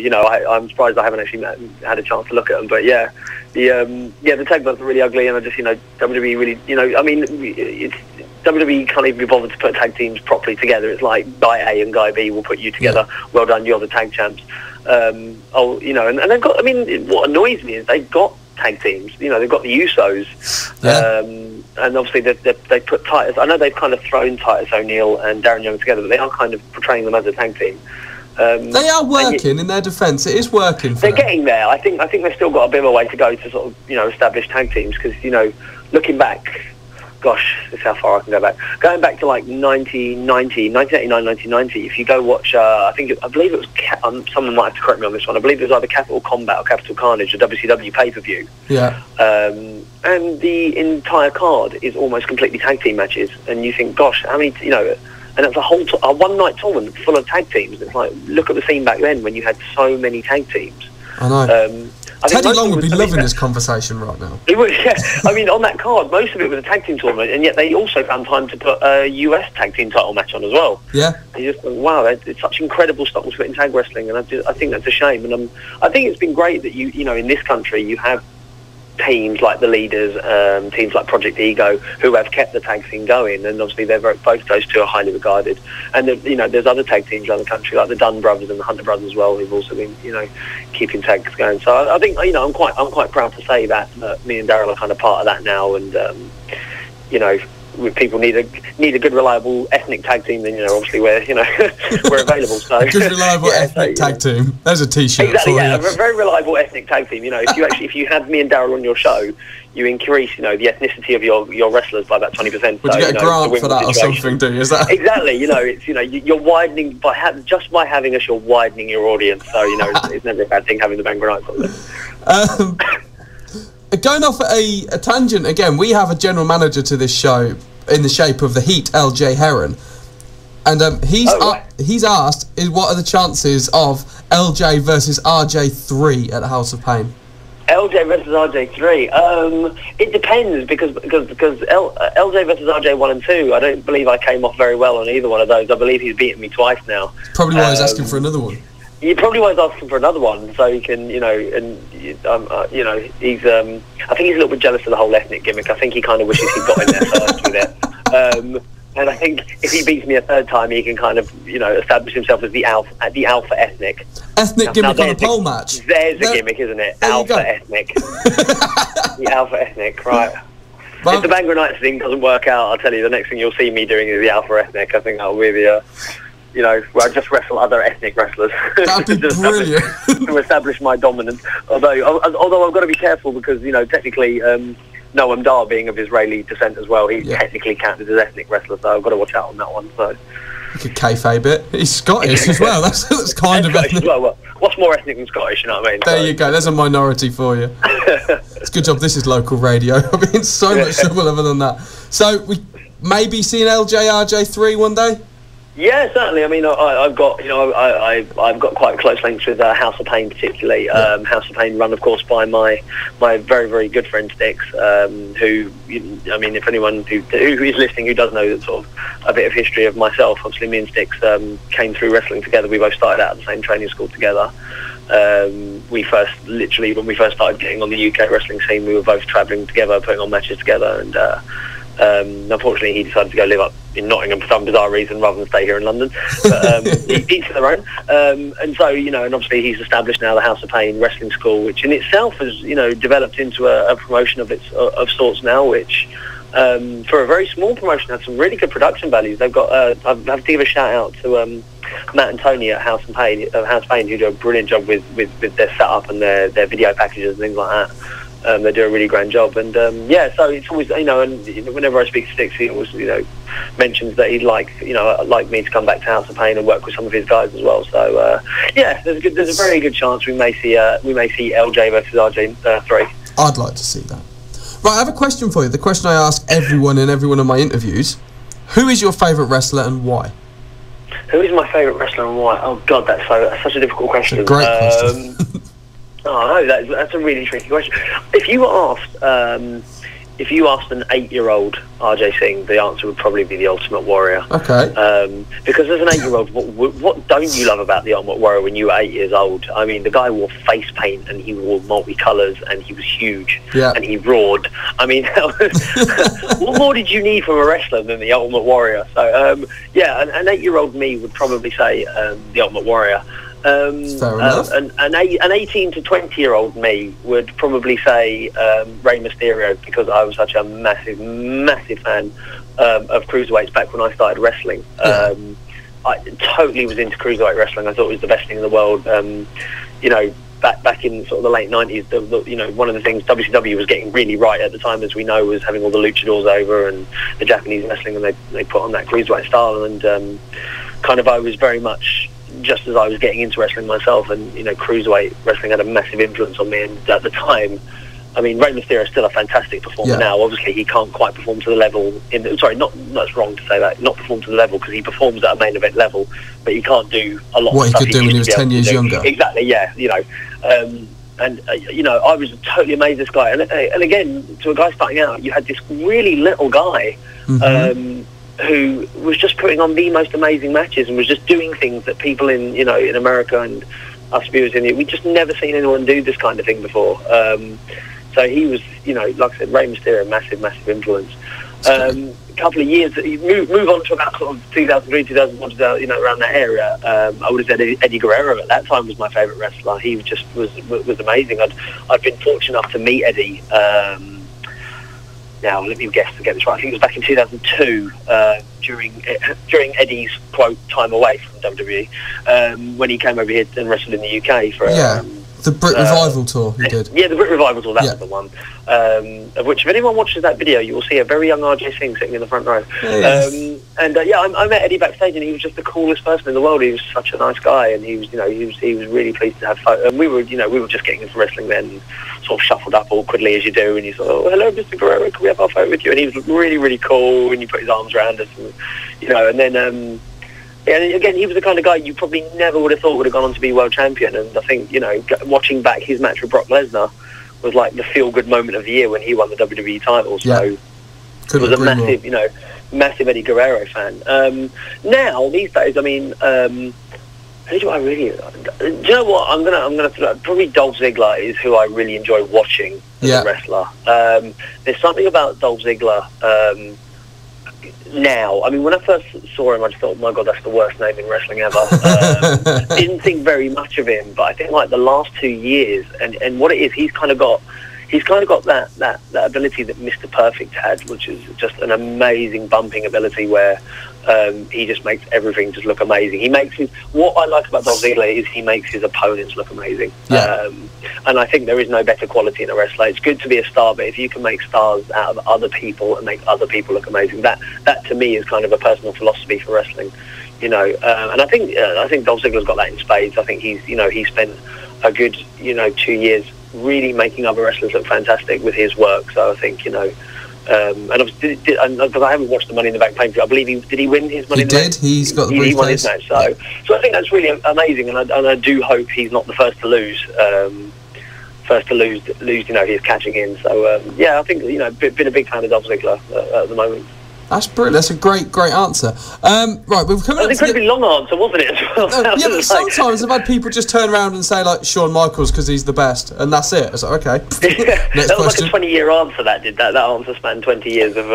I'm surprised I haven't actually had a chance to look at them. But yeah, the tag belts are really ugly, and I just, WWE really, it's WWE can't even be bothered to put tag teams properly together. It's like Guy A and Guy B will put you together. Yeah. Well done, you're the tag champs. And they've got. I mean, what annoys me is they've got tag teams. They've got the Usos. Yeah. And obviously they put Titus. I know they've kind of thrown Titus O'Neil and Darren Young together, but they are kind of portraying them as a tag team. They are working in their defence. It is working for them. them. Getting there. I think they've still got a bit of a way to go to sort of establish tag teams, because looking back, gosh, this is how far I can go back. Going back to like 1989, 1990. If you go watch, I believe it was. Someone might have to correct me on this one. I believe it was either Capital Combat or Capital Carnage, a WCW pay-per-view. Yeah. And the entire card is almost completely tag team matches, and you think, gosh, how many, and it's a one-night tournament full of tag teams. It's like, look at the scene back then when you had so many tag teams. I know. Teddy Long would be loving this conversation right now. He would, yeah. I mean, on that card, most of it was a tag team tournament, and yet they also found time to put a US tag team title match on as well. Yeah. And you just think, wow, it's such incredible stock and split in tag wrestling, and I think that's a shame. And I think it's been great that in this country you have teams like the Leaders, teams like Project Ego, who have kept the tag scene going, and obviously both those two are highly regarded. And there's other tag teams around the country like the Dunn Brothers and the Hunter Brothers as well, who've also been keeping tags going. So I think I'm quite proud to say that me and Daryl are kind of part of that now, and if people need a good reliable ethnic tag team, then obviously we're we're available. So good reliable ethnic tag team. There's a T-shirt. Exactly, for yeah, you. a very reliable ethnic tag team. If you have me and Daryl on your show, you increase the ethnicity of your wrestlers by about 20%. Would you get a grant for that or something? Do you? Is that exactly? You're widening by having us. You're widening your audience. So it's never a bad thing having the Bang Grenades on there. Going off a tangent again, we have a general manager to this show in the shape of the Heat, LJ Heron, and he's asked, what are the chances of LJ versus RJ3 at the House of Pain? LJ versus RJ3. It depends because LJ versus RJ1 and 2. I don't believe I came off very well on either one of those. I believe he's beaten me twice now. Probably why he's asking for another one. He probably was asking for another one, so he can, he's. I think he's a little bit jealous of the whole ethnic gimmick. I think he kind of wishes he'd got in there first with it. And I think if he beats me a third time, he can kind of, establish himself as the alpha ethnic. Ethnic gimmick on a pole match. There's a gimmick, isn't it? Alpha ethnic. The alpha ethnic, right? But if the Bang Grenades thing doesn't work out, I'll tell you, the next thing you'll see me doing is the alpha ethnic. I think that'll be the. Where I just wrestle other ethnic wrestlers. That'd be brilliant. To establish my dominance. Although I've got to be careful because, technically, Noam Dar being of Israeli descent as well, he's technically counted as ethnic wrestler, so I've got to watch out on that one. So you could kayfabe it. He's Scottish as well. That's kind of ethnic. Well, what's more ethnic than Scottish, you know what I mean? There you go. There's a minority for you. It's a good job this is local radio. I mean, so much trouble other than that. So we maybe see an LJ-RJ3 one day? Yeah, certainly. I mean, I've got I've got quite close links with House of Pain, particularly. House of Pain, run of course by my very, very good friend Styx, who if anyone who is listening who does know that sort of a bit of history of myself, obviously me and Styx came through wrestling together. We both started out at the same training school together. When we first started getting on the UK wrestling scene, we were both travelling together, putting on matches together, and unfortunately he decided to go live up in Nottingham for some bizarre reason rather than stay here in London, but each to their own. And so and obviously he's established now the House of Pain Wrestling School, which in itself has developed into a promotion of sorts now, which for a very small promotion has some really good production values. They've got I have to give a shout out to Matt and Tony at House of Pain, who do a brilliant job with their setup and their video packages and things like that. They do a really grand job, and so it's always and whenever I speak to Styx, he always mentions that he'd like me to come back to House of Pain and work with some of his guys as well. So there's a very good chance we may see LJ versus RJ3. I'd like to see that. Right, I have a question for you. The question I ask everyone in every one of my interviews: who is your favourite wrestler and why? Who is my favourite wrestler and why? Oh God, that's such a difficult question. It's a great question. Oh no, that's a really tricky question. If you were asked if you asked an 8-year-old RJ Singh, the answer would probably be the Ultimate Warrior. Okay. Because as an 8-year-old, what don't you love about the Ultimate Warrior when you were 8 years old? I mean, the guy wore face paint and he wore multicolours and he was huge and he roared. I mean, what more did you need from a wrestler than the Ultimate Warrior? So, an 8-year-old me would probably say the Ultimate Warrior. Fair enough. An 18 to 20-year-old me would probably say Rey Mysterio, because I was such a massive fan of cruiserweights back when I started wrestling. I totally was into cruiserweight wrestling. I thought it was the best thing in the world. Back in sort of the late 90s, one of the things WCW was getting really right at the time, as we know, was having all the luchadors over and the Japanese wrestling, and they put on that cruiserweight style, and I was very much, just as I was getting into wrestling myself, and cruiserweight wrestling had a massive influence on me. And at the time, I mean, Rey Mysterio is still a fantastic performer now. Obviously, he can't quite perform to the level. That's wrong to say that. Not perform to the level, because he performs at a main event level, but he can't do a lot. What of stuff he could do when he was 10 years younger. Exactly. Yeah. I was totally amazed at this guy. And again, to a guy starting out, you had this really little guy. Who was just putting on the most amazing matches and was just doing things that people in America and us viewers we just never seen anyone do this kind of thing before. So he was, like I said, Rey Mysterio, massive influence. A couple of years, move on to about sort of 2003, 2001, around that area. I would have said Eddie Guerrero at that time was my favourite wrestler. He just was amazing. I'd been fortunate enough to meet Eddie. Now, let me guess to get this right. I think it was back in 2002, during Eddie's, quote, time away from WWE, when he came over here and wrestled in the UK for... the Brit Revival tour he did. Yeah, the Brit Revival tour, that was the one. Of which, if anyone watches that video, you will see a very young RJ Singh sitting in the front row. I met Eddie backstage, and he was just the coolest person in the world. He was such a nice guy, and he was really pleased to have photos. And we were just getting into wrestling then, and sort of shuffled up awkwardly as you do, and he said, "Oh, hello, Mr. Guerrero, can we have our photo with you?" And he was really, really cool, and he put his arms around us, and then. And again, he was the kind of guy you probably never would have thought would have gone on to be world champion. And I think, watching back his match with Brock Lesnar was like the feel-good moment of the year when he won the WWE title. So it was a massive Eddie Guerrero fan. Now, these days, I mean, who do I really... Do you know what? I'm gonna probably Dolph Ziggler is who I really enjoy watching as a wrestler. There's something about Dolph Ziggler... now, I mean, when I first saw him, I just thought, my God, that's the worst name in wrestling ever. Didn't think very much of him, but I think like the last 2 years, and what it is, he's kind of got that ability that Mr. Perfect had, which is just an amazing bumping ability where he just makes everything just look amazing. What I like about Dolph Ziggler is he makes his opponents look amazing. And I think there is no better quality in a wrestler. It's good to be a star, but if you can make stars out of other people and make other people look amazing, that to me is kind of a personal philosophy for wrestling. And I think Dolph Ziggler's got that in spades. I think he spent a good 2 years really making other wrestlers look fantastic with his work. So I think and obviously, because I haven't watched the Money in the Bank pay-per-view, I believe did he win his Money in the Bank? He did. He's got the briefcase. He won his match. So I think that's really amazing, and I do hope he's not the first to lose. He's catching in. So I think been a big fan of Dolph Ziggler at the moment. That's brilliant. That's a great answer. Right, we've come. That was an incredibly long answer, wasn't it? But sometimes I've had people just turn around and say like Shawn Michaels because he's the best, and that's it. It's like, okay. Next that was question. like a 20-year answer. That answer spanned 20 years of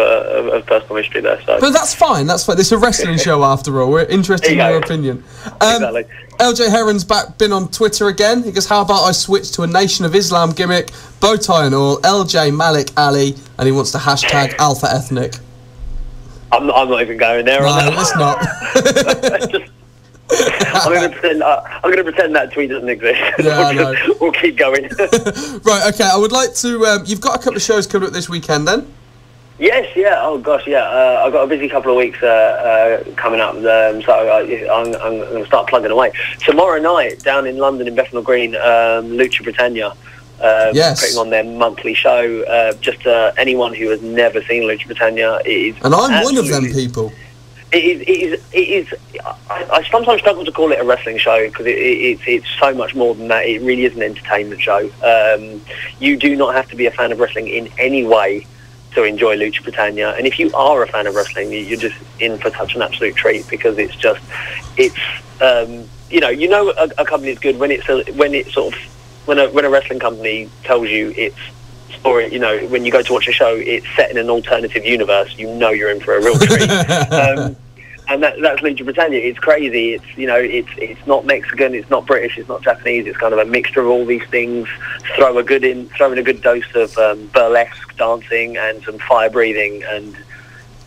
personal history there. So. But that's fine. That's fine. It's a wrestling show after all. We're interested in your opinion. Exactly. LJ Heron's been on Twitter again. He goes, "How about I switch to a Nation of Islam gimmick, bow tie and all, LJ Malik Ali," and he wants to hashtag Alpha Ethnic. I'm not even going there. No, it's not. I'm going to pretend that tweet doesn't exist. Yeah, we'll keep going. Right, okay. I would like to. You've got a couple of shows coming up this weekend, then? Yes, yeah. Oh gosh, yeah. I've got a busy couple of weeks coming up, so I'm going to start plugging away. Tomorrow night, down in London in Bethnal Green, Lucha Britannia. Putting on their monthly show. Just anyone who has never seen Lucha Britannia is, and I'm one of them people. It is. I sometimes struggle to call it a wrestling show because it's so much more than that. It really is an entertainment show. You do not have to be a fan of wrestling in any way to enjoy Lucha Britannia. And if you are a fan of wrestling, you're just in for such an absolute treat, because it's a company is good when a wrestling company tells you it's, or when you go to watch a show, it's set in an alternative universe. You're in for a real treat. And that's Lucha Britannia. It's crazy. It's not Mexican, it's not British, it's not Japanese. It's kind of a mixture of all these things. Throw in a good dose of burlesque dancing and some fire breathing, and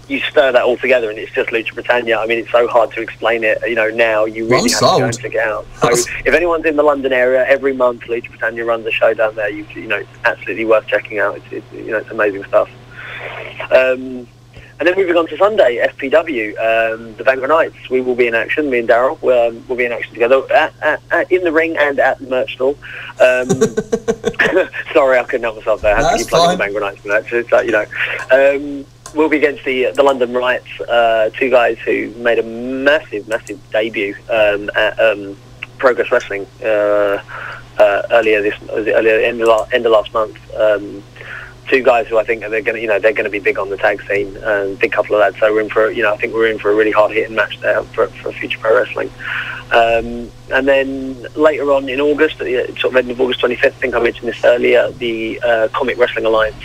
you stir that all together, and it's just Lucha Britannia. I mean, it's so hard to explain it. Now you really have to go and check it out. So if anyone's in the London area, every month Lucha Britannia runs a show down there. It's absolutely worth checking out. It's amazing stuff. And then moving on to Sunday, FPW, the Bangor Knights. We will be in action. Me and Daryl will be in action together in the ring and at the merch stall. Sorry, I couldn't help myself there. I had to keep plugging the Bangor Knights for that. So, we'll be against the London Knights, two guys who made a massive debut at Progress Wrestling earlier end of last month. Two guys who I think they're going to be big on the tag scene, and big couple of lads. So I think we're in for a really hard hitting match there for future pro wrestling. And then later on in August, sort of end of August 25th, I think I mentioned this earlier, the Comic Wrestling Alliance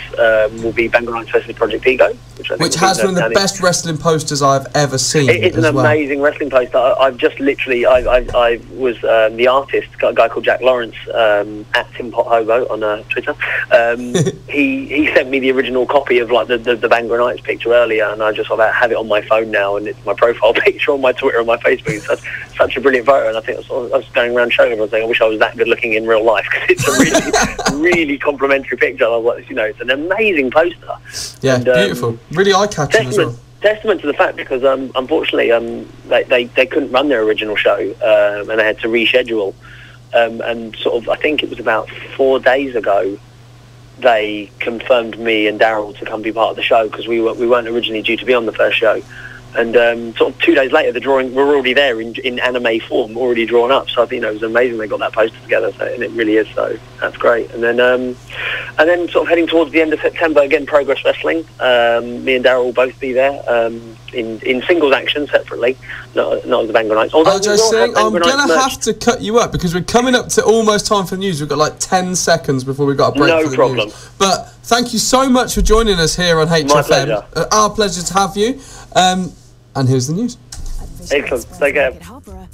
will be Bangor Knights versus Project Ego, which has one of the best wrestling posters I've ever seen. It's an amazing wrestling poster. I've just literally, I was the artist, a guy called Jack Lawrence, at Tim Pot Hobo on Twitter. He sent me the original copy of like the Bangor Knights picture earlier, and I just sort of have it on my phone now, and it's my profile picture on my Twitter and my Facebook. It's such a brilliant photo, and I think I was going around showing everyone saying I wish I was that good looking in real life, because it's a really really complimentary picture. I was like, it's an amazing poster. Yeah, and, beautiful, really eye-catching as well. Testament to the fact, because unfortunately they couldn't run their original show, and they had to reschedule, and sort of I think it was about 4 days ago they confirmed me and Daryl to come be part of the show, because we weren't originally due to be on the first show. And sort of 2 days later, the drawing were already there in anime form, already drawn up. So I think it was amazing they got that poster together. So, and it really is. So that's great. And then sort of heading towards the end of September, again, Progress Wrestling. Me and Daryl will both be there in singles action separately, not as the Bangor Knights. I'm going to have to cut you up, because we're coming up to almost time for the news. We've got like 10 seconds before we've got a break. No problem. News. But thank you so much for joining us here on HFM. My pleasure. Our pleasure to have you. And here's the news. Excellent. Take care.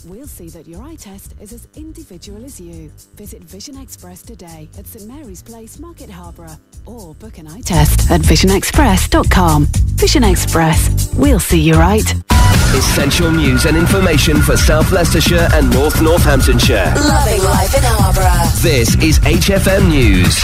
We'll see that your eye test is as individual as you. Visit Vision Express today at St Mary's Place, Market Harborough, or book an eye test at visionexpress.com. Vision Express. We'll see you right. Essential news and information for South Leicestershire and North Northamptonshire. Loving life in Harborough. This is HFM News.